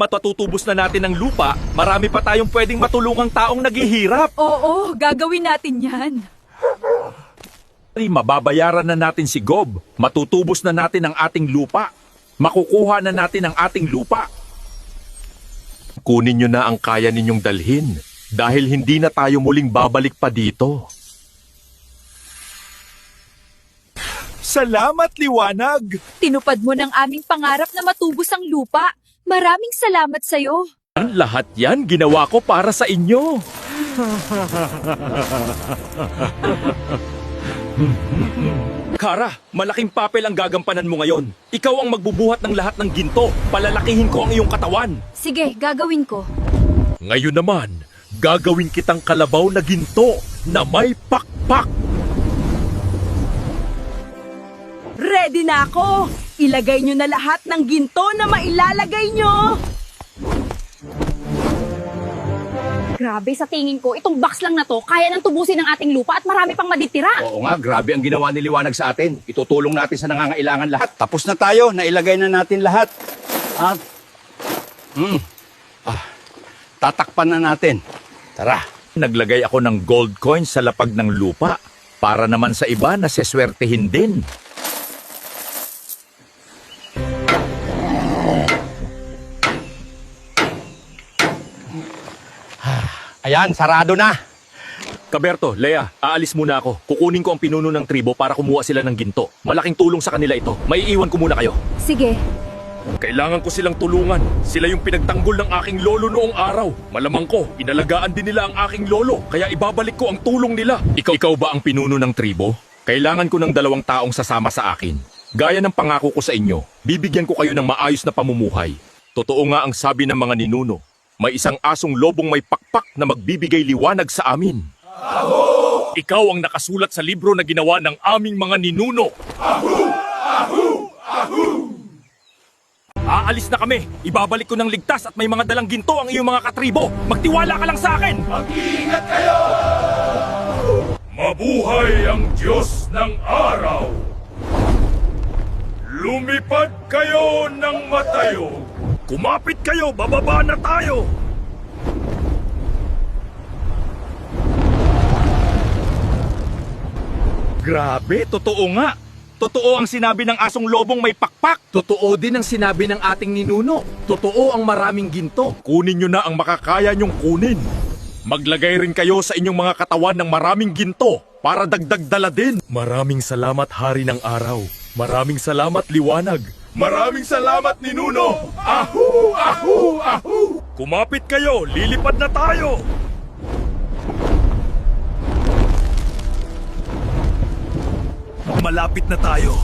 Matatutubos na natin ang lupa, marami pa tayong pwedeng matulungang taong naghihirap. Oo, gagawin natin yan. Mababayaran na natin si Gob. Matutubos na natin ang ating lupa. Makukuha na natin ang ating lupa. Kunin nyo na ang kaya ninyong dalhin dahil hindi na tayo muling babalik pa dito. Salamat, Liwanag! Tinupad mo ng aming pangarap na matubos ang lupa. Maraming salamat sa'yo. Lahat yan ginawa ko para sa inyo. Kara, malaking papel ang gagampanan mo ngayon. Ikaw ang magbubuhat ng lahat ng ginto. Palalakihin ko ang iyong katawan. Sige, gagawin ko. Ngayon naman, gagawin kitang kalabaw na ginto na may pakpak. Ready na ako! Ilagay nyo na lahat ng ginto na mailalagay nyo! Grabe, sa tingin ko, itong box lang na to, kaya nang tubusin ng ating lupa at marami pang maditira. Oo nga, grabe ang ginawa ni Liwanag sa atin. Itutulong natin sa nangangailangan lahat. Tapos na tayo, nailagay na natin lahat. At, tatakpan na natin. Tara. Naglagay ako ng gold coin sa lapag ng lupa para naman sa iba na seswertehin din. Ayan, sarado na. Kaberto, Lea, aalis muna ako. Kukunin ko ang pinuno ng tribo para kumuha sila ng ginto. Malaking tulong sa kanila ito. Maiiwan ko muna kayo. Sige. Kailangan ko silang tulungan. Sila yung pinagtanggol ng aking lolo noong araw. Malamang ko, inalagaan din nila ang aking lolo. Kaya ibabalik ko ang tulong nila. Ikaw ba ang pinuno ng tribo? Kailangan ko ng 2 taong sasama sa akin. Gaya ng pangako ko sa inyo, bibigyan ko kayo ng maayos na pamumuhay. Totoo nga ang sabi ng mga ninuno. May isang asong lobong may pakpak na magbibigay liwanag sa amin. Aho! Ikaw ang nakasulat sa libro na ginawa ng aming mga ninuno. Ahu! Ahu! Ahu! Aalis na kami. Ibabalik ko ng ligtas at may mga dalang ginto ang iyong mga katribo. Magtiwala ka lang sa akin. Mag-iingat kayo! Mabuhay ang Diyos ng Araw! Lumipad kayo ng matayo! Kumapit kayo! Bababa na tayo! Grabe, totoo nga. Totoo ang sinabi ng asong lobong may pakpak. Totoo din ang sinabi ng ating ninuno. Totoo ang maraming ginto. Kunin nyo na ang makakaya nyong kunin. Maglagay rin kayo sa inyong mga katawan ng maraming ginto para dagdag dala din. Maraming salamat, Hari ng Araw. Maraming salamat, Liwanag. Maraming salamat, Ninuno! Ahu! Ahu! Ahu! Kumapit kayo! Lilipad na tayo! Malapit na tayo.